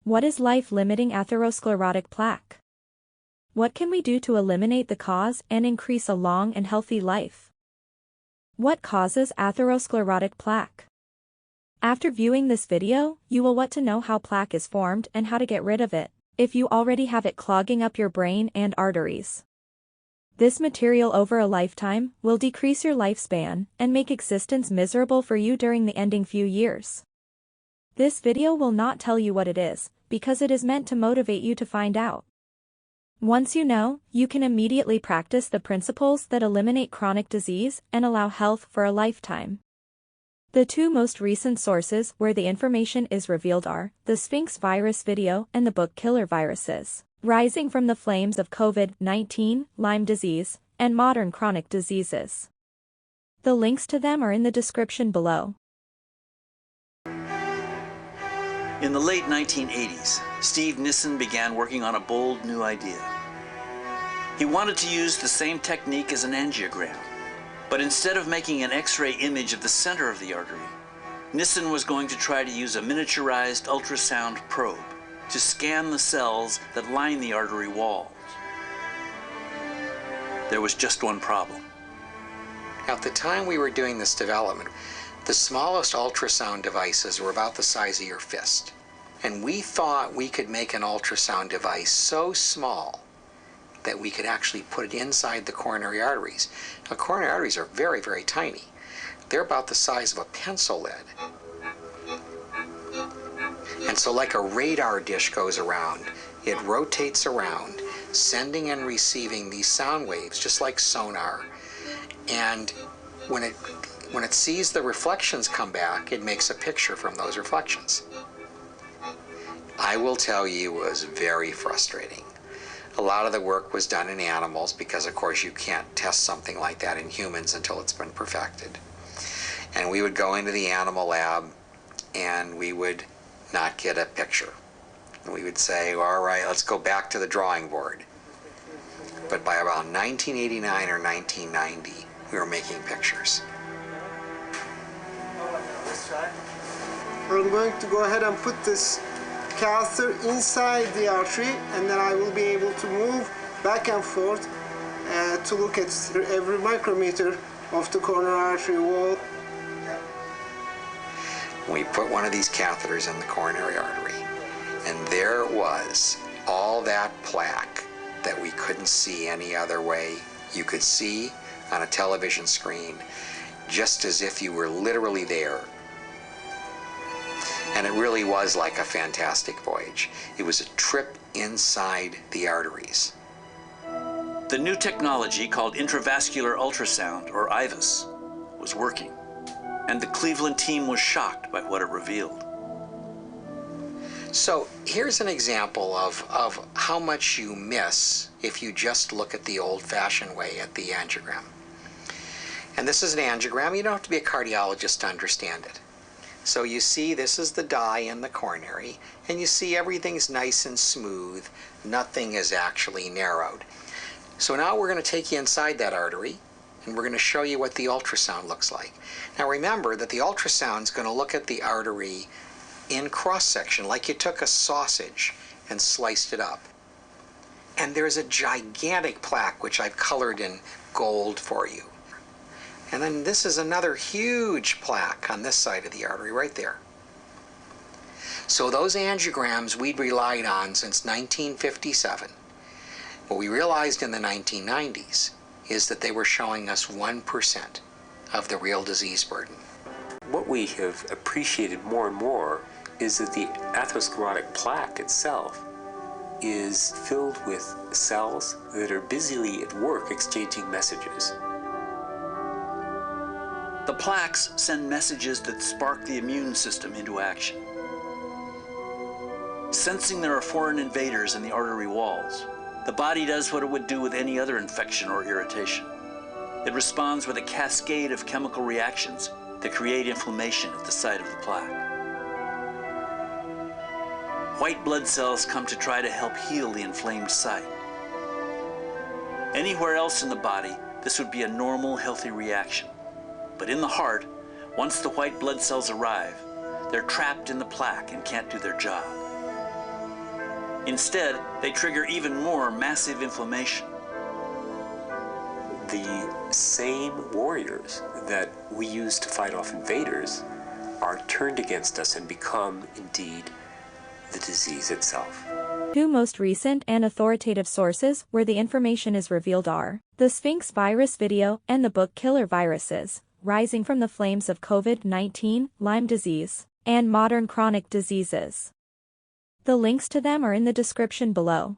What is life-limiting atherosclerotic plaque? What can we do to eliminate the cause and increase a long and healthy life? What causes atherosclerotic plaque? After viewing this video, you will want to know how plaque is formed and how to get rid of it, if you already have it clogging up your brain and arteries. This material over a lifetime will decrease your lifespan and make existence miserable for you during the ending few years. This video will not tell you what it is, because it is meant to motivate you to find out. Once you know, you can immediately practice the principles that eliminate chronic disease and allow health for a lifetime. The two most recent sources where the information is revealed are the Sphinx virus video and the book Killer Viruses, Rising from the Flames of COVID-19, Lyme disease, and Modern Chronic Diseases. The links to them are in the description below. In the late 1980s, Steve Nissen began working on a bold new idea. He wanted to use the same technique as an angiogram, but instead of making an X-ray image of the center of the artery, Nissen was going to try to use a miniaturized ultrasound probe to scan the cells that line the artery walls. There was just one problem. At the time we were doing this development, the smallest ultrasound devices were about the size of your fist. And we thought we could make an ultrasound device so small that we could actually put it inside the coronary arteries. Now, coronary arteries are very, very tiny. They're about the size of a pencil lead. And so like a radar dish goes around, it rotates around, sending and receiving these sound waves, just like sonar. And when it sees the reflections come back, it makes a picture from those reflections. I will tell you, it was very frustrating. A lot of the work was done in animals because, of course, you can't test something like that in humans until it's been perfected. And we would go into the animal lab and we would not get a picture. And we would say, well, all right, let's go back to the drawing board. But by about 1989 or 1990, we were making pictures. I'm going to go ahead and put this catheter inside the artery, and then I will be able to move back and forth to look at every micrometer of the coronary artery wall. We put one of these catheters in the coronary artery, and there it was, all that plaque that we couldn't see any other way. You could see on a television screen, just as if you were literally there. And it really was like a fantastic voyage. It was a trip inside the arteries. The new technology called intravascular ultrasound, or IVUS, was working, and the Cleveland team was shocked by what it revealed. So here's an example of how much you miss if you just look at the old-fashioned way at the angiogram. And this is an angiogram. You don't have to be a cardiologist to understand it. So you see, this is the dye in the coronary, and you see everything's nice and smooth. Nothing is actually narrowed. So now we're going to take you inside that artery, and we're going to show you what the ultrasound looks like. Now remember that the ultrasound is going to look at the artery in cross-section, like you took a sausage and sliced it up. And there's a gigantic plaque, which I've colored in gold for you. And then this is another huge plaque on this side of the artery right there. So those angiograms we'd relied on since 1957. What we realized in the 1990s is that they were showing us 1% of the real disease burden. What we have appreciated more and more is that the atherosclerotic plaque itself is filled with cells that are busily at work exchanging messages. The plaques send messages that spark the immune system into action. Sensing there are foreign invaders in the artery walls, the body does what it would do with any other infection or irritation. It responds with a cascade of chemical reactions that create inflammation at the site of the plaque. White blood cells come to try to help heal the inflamed site. Anywhere else in the body, this would be a normal, healthy reaction. But in the heart, once the white blood cells arrive, they're trapped in the plaque and can't do their job. Instead, they trigger even more massive inflammation. The same warriors that we use to fight off invaders are turned against us and become, indeed, the disease itself. Two most recent and authoritative sources where the information is revealed are the Sphinx virus video and the book Killer Viruses, Rising from the Flames of COVID-19, Lyme Disease, and Modern Chronic Diseases. The links to them are in the description below.